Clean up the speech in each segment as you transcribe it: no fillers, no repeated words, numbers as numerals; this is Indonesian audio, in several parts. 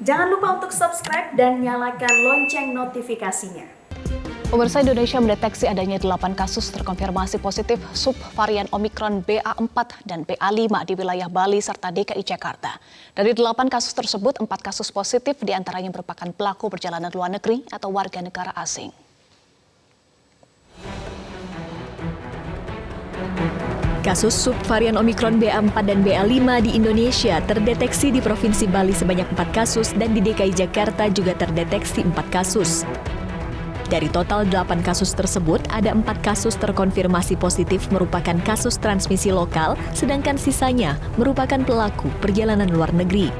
Jangan lupa untuk subscribe dan nyalakan lonceng notifikasinya. Pemirsa, Indonesia mendeteksi adanya 8 kasus terkonfirmasi positif subvarian Omikron BA4 dan BA5 di wilayah Bali serta DKI Jakarta. Dari 8 kasus tersebut, 4 kasus positif diantaranya merupakan pelaku perjalanan luar negeri atau warga negara asing. Kasus subvarian Omikron BA4 dan BA5 di Indonesia terdeteksi di Provinsi Bali sebanyak 4 kasus dan di DKI Jakarta juga terdeteksi 4 kasus. Dari total 8 kasus tersebut, ada 4 kasus terkonfirmasi positif merupakan kasus transmisi lokal, sedangkan sisanya merupakan pelaku perjalanan luar negeri.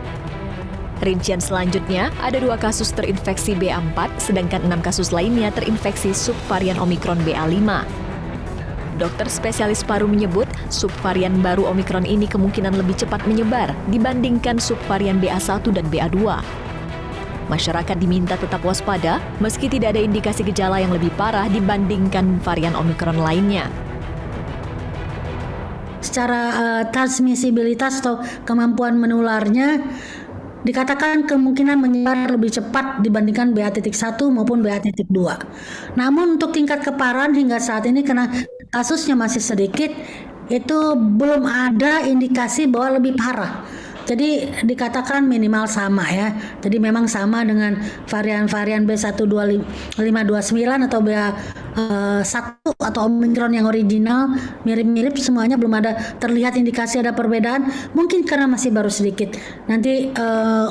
Rincian selanjutnya, ada 2 kasus terinfeksi BA4, sedangkan 6 kasus lainnya terinfeksi subvarian Omikron BA5. Dokter spesialis paru menyebut, subvarian baru Omikron ini kemungkinan lebih cepat menyebar dibandingkan subvarian BA1 dan BA2. Masyarakat diminta tetap waspada meski tidak ada indikasi gejala yang lebih parah dibandingkan varian Omikron lainnya. Secara transmisibilitas atau kemampuan menularnya dikatakan kemungkinan menyebar lebih cepat dibandingkan BA.1 maupun BA.2. Namun untuk tingkat keparahan hingga saat ini karena kasusnya masih sedikit, itu belum ada indikasi bahwa lebih parah. Jadi dikatakan minimal sama ya. Jadi memang sama dengan varian-varian B12529 atau BA1 atau Omikron yang original, mirip-mirip semuanya, belum ada terlihat indikasi ada perbedaan. Mungkin karena masih baru sedikit. Nanti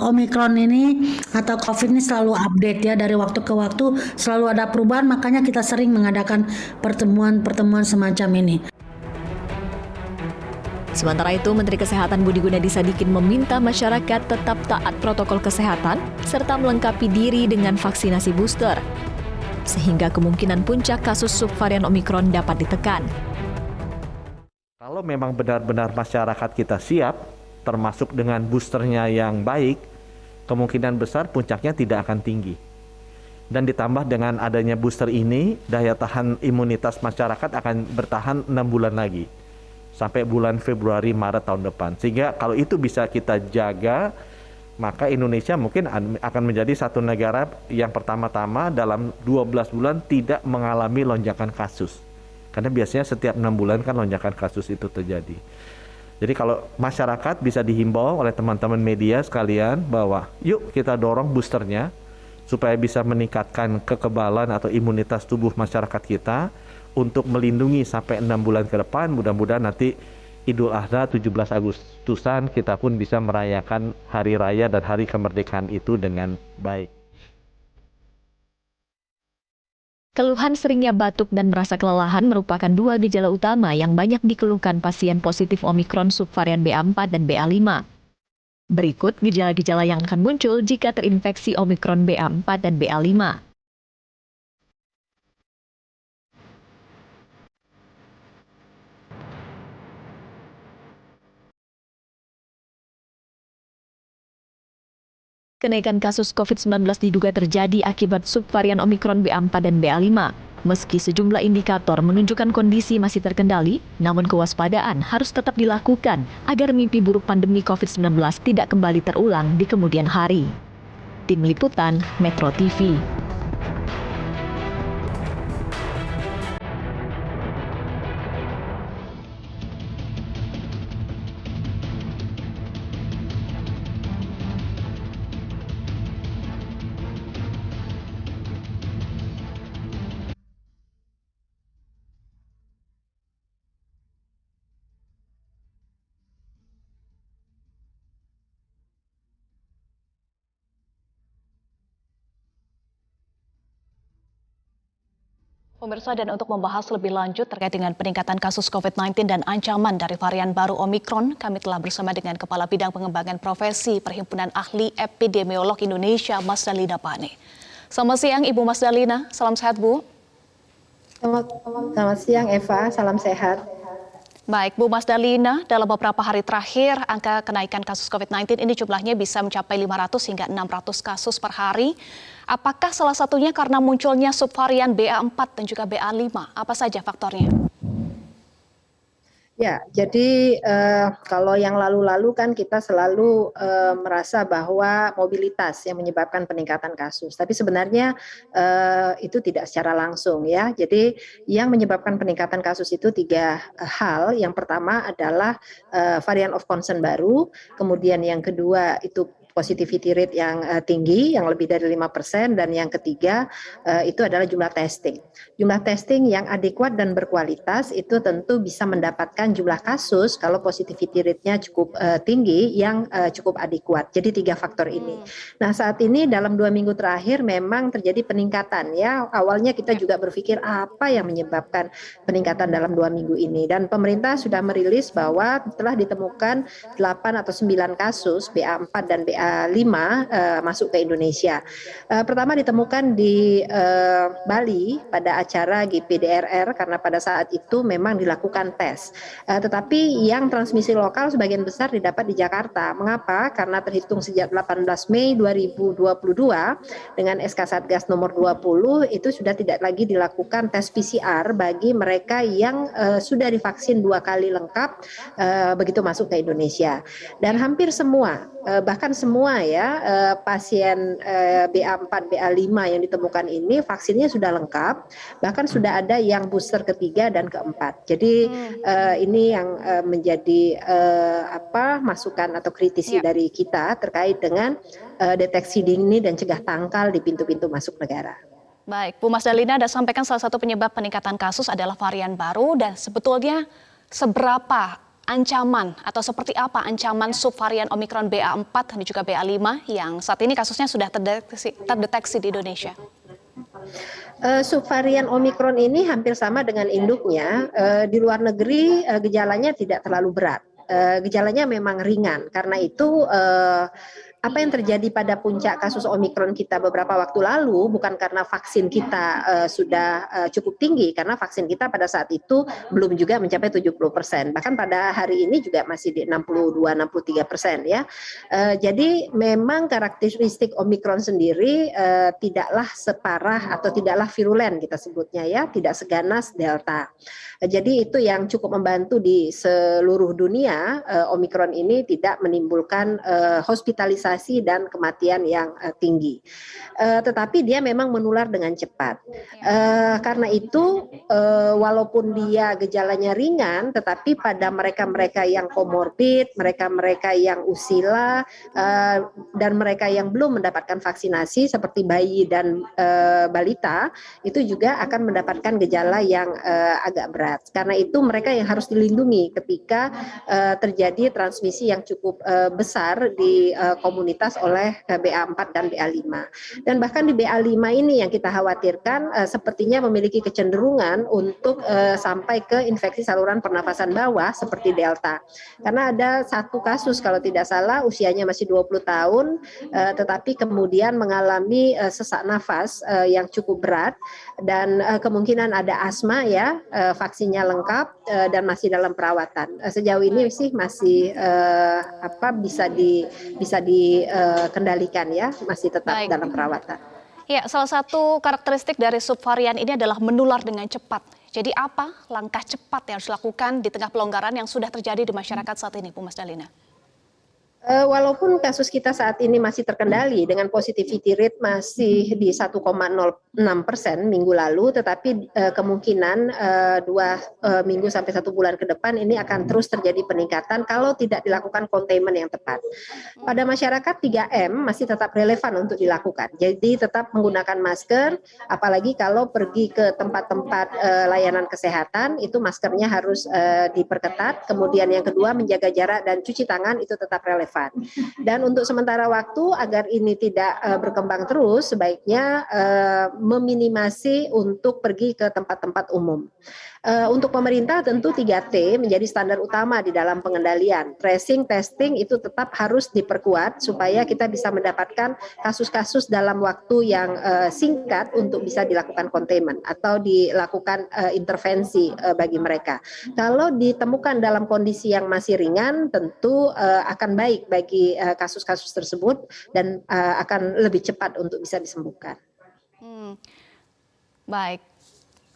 Omikron ini atau COVID ini selalu update ya, dari waktu ke waktu selalu ada perubahan, makanya kita sering mengadakan pertemuan-pertemuan semacam ini. Sementara itu, Menteri Kesehatan Budi Gunadi Sadikin meminta masyarakat tetap taat protokol kesehatan serta melengkapi diri dengan vaksinasi booster, sehingga kemungkinan puncak kasus subvarian Omikron dapat ditekan. Kalau memang benar-benar masyarakat kita siap, termasuk dengan boosternya yang baik, kemungkinan besar puncaknya tidak akan tinggi. Dan ditambah dengan adanya booster ini, daya tahan imunitas masyarakat akan bertahan 6 bulan lagi. Sampai bulan Februari Maret tahun depan. Sehingga kalau itu bisa kita jaga, maka Indonesia mungkin akan menjadi satu negara yang pertama-tama dalam 12 bulan tidak mengalami lonjakan kasus. Karena biasanya setiap 6 bulan kan lonjakan kasus itu terjadi. Jadi kalau masyarakat bisa dihimbau oleh teman-teman media sekalian bahwa yuk kita dorong boosternya supaya bisa meningkatkan kekebalan atau imunitas tubuh masyarakat kita untuk melindungi sampai 6 bulan ke depan. Mudah-mudahan nanti Idul Adha 17 Agustusan kita pun bisa merayakan hari raya dan hari kemerdekaan itu dengan baik. Keluhan seringnya batuk dan merasa kelelahan merupakan 2 gejala utama yang banyak dikeluhkan pasien positif Omikron subvarian BA4 dan BA5. Berikut gejala-gejala yang akan muncul jika terinfeksi Omikron BA4 dan BA5. Kenaikan kasus COVID-19 diduga terjadi akibat subvarian Omikron BA4 dan BA5. Meski sejumlah indikator menunjukkan kondisi masih terkendali, namun kewaspadaan harus tetap dilakukan agar mimpi buruk pandemi COVID-19 tidak kembali terulang di kemudian hari. Tim Liputan Metro TV. Pemirsa, dan untuk membahas lebih lanjut terkait dengan peningkatan kasus COVID-19 dan ancaman dari varian baru Omikron, kami telah bersama dengan Kepala Bidang Pengembangan Profesi Perhimpunan Ahli Epidemiolog Indonesia, Mas Dalina Pane. Selamat siang Ibu Mas Dalina, salam sehat Bu. Selamat siang Eva, salam sehat. Baik Bu Mas Dalina, dalam beberapa hari terakhir angka kenaikan kasus COVID-19 ini jumlahnya bisa mencapai 500 hingga 600 kasus per hari. Apakah salah satunya karena munculnya subvarian BA4 dan juga BA5? Apa saja faktornya? Ya, jadi kalau yang lalu-lalu kan kita selalu merasa bahwa mobilitas yang menyebabkan peningkatan kasus. Tapi sebenarnya itu tidak secara langsung ya. Jadi yang menyebabkan peningkatan kasus itu tiga hal. Yang pertama adalah varian of concern baru. Kemudian yang kedua itu positivity rate yang tinggi, yang lebih dari 5%, dan yang ketiga itu adalah jumlah testing. Jumlah testing yang adekuat dan berkualitas itu tentu bisa mendapatkan jumlah kasus kalau positivity rate-nya cukup tinggi yang cukup adekuat. Jadi tiga faktor ini. Nah, saat ini dalam 2 minggu terakhir memang terjadi peningkatan ya. Awalnya kita juga berpikir apa yang menyebabkan peningkatan dalam 2 minggu ini, dan pemerintah sudah merilis bahwa telah ditemukan 8 atau 9 kasus BA4 dan BA5 masuk ke Indonesia. Pertama ditemukan di Bali pada acara GPDRR karena pada saat itu memang dilakukan tes. Tetapi yang transmisi lokal sebagian besar didapat di Jakarta. Mengapa? Karena terhitung sejak 18 Mei 2022 dengan SK Satgas nomor 20 itu sudah tidak lagi dilakukan tes PCR bagi mereka yang sudah divaksin 2 kali lengkap begitu masuk ke Indonesia. Dan hampir semua, bahkan semua ya pasien BA4, BA5 yang ditemukan ini vaksinnya sudah lengkap, bahkan sudah ada yang booster ketiga dan keempat. Jadi ini yang menjadi masukan atau kritisi dari kita terkait dengan deteksi dini dan cegah tangkal di pintu-pintu masuk negara. Baik, Bu Mas Dalina ada sampaikan salah satu penyebab peningkatan kasus adalah varian baru, dan sebetulnya seberapa ancaman atau seperti apa ancaman subvarian Omikron BA4 dan juga BA5 yang saat ini kasusnya sudah terdeteksi di Indonesia? Subvarian Omikron ini hampir sama dengan induknya. Di luar negeri gejalanya tidak terlalu berat. Gejalanya memang ringan. Karena itu apa yang terjadi pada puncak kasus Omikron kita beberapa waktu lalu bukan karena vaksin kita sudah cukup tinggi, karena vaksin kita pada saat itu belum juga mencapai 70%. Bahkan pada hari ini juga masih di 62-63% ya. Jadi memang karakteristik Omikron sendiri tidaklah separah atau tidaklah virulen kita sebutnya ya, tidak seganas Delta. Jadi itu yang cukup membantu di seluruh dunia. Omikron ini tidak menimbulkan hospitalisasi dan kematian yang tinggi. Tetapi dia memang menular dengan cepat. Karena itu walaupun dia gejalanya ringan, tetapi pada mereka-mereka yang komorbid, mereka-mereka yang usila, dan mereka yang belum mendapatkan vaksinasi seperti bayi dan balita, itu juga akan mendapatkan gejala yang agak berat. Karena itu mereka yang harus dilindungi ketika terjadi transmisi yang cukup besar di komunitas oleh BA4 dan BA5. Dan bahkan di BA5 ini yang kita khawatirkan sepertinya memiliki kecenderungan untuk sampai ke infeksi saluran pernafasan bawah seperti Delta. Karena ada satu kasus kalau tidak salah usianya masih 20 tahun tetapi kemudian mengalami sesak nafas yang cukup berat dan kemungkinan ada asma ya, vaksinnya lengkap dan masih dalam perawatan. Sejauh ini sih masih bisa dikendalikan ya, masih tetap dalam perawatan. Ya, salah satu karakteristik dari subvarian ini adalah menular dengan cepat. Jadi apa langkah cepat yang harus dilakukan di tengah pelonggaran yang sudah terjadi di masyarakat saat ini, Bu Mas Dalina? Walaupun kasus kita saat ini masih terkendali dengan positivity rate masih di 1,06% minggu lalu, tetapi kemungkinan 2 minggu sampai 1 bulan ke depan ini akan terus terjadi peningkatan kalau tidak dilakukan containment yang tepat. Pada masyarakat 3M masih tetap relevan untuk dilakukan. Jadi tetap menggunakan masker, apalagi kalau pergi ke tempat-tempat layanan kesehatan itu maskernya harus diperketat. Kemudian yang kedua menjaga jarak dan cuci tangan itu tetap relevan. Dan untuk sementara waktu agar ini tidak berkembang terus, sebaiknya meminimasi untuk pergi ke tempat-tempat umum. Untuk pemerintah tentu 3T menjadi standar utama di dalam pengendalian. Tracing, testing itu tetap harus diperkuat supaya kita bisa mendapatkan kasus-kasus dalam waktu yang singkat untuk bisa dilakukan containment atau dilakukan intervensi bagi mereka. Kalau ditemukan dalam kondisi yang masih ringan, tentu akan baik bagi kasus-kasus tersebut dan akan lebih cepat untuk bisa disembuhkan. Baik.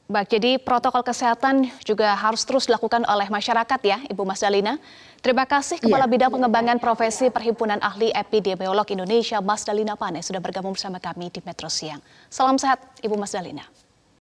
Baik, jadi protokol kesehatan juga harus terus dilakukan oleh masyarakat ya, Ibu Mas Dalina. Terima kasih Kepala Bidang Pengembangan Profesi Perhimpunan Ahli Epidemiolog Indonesia, Mas Dalina Pane, sudah bergabung bersama kami di Metro Siang. Salam sehat, Ibu Mas Dalina.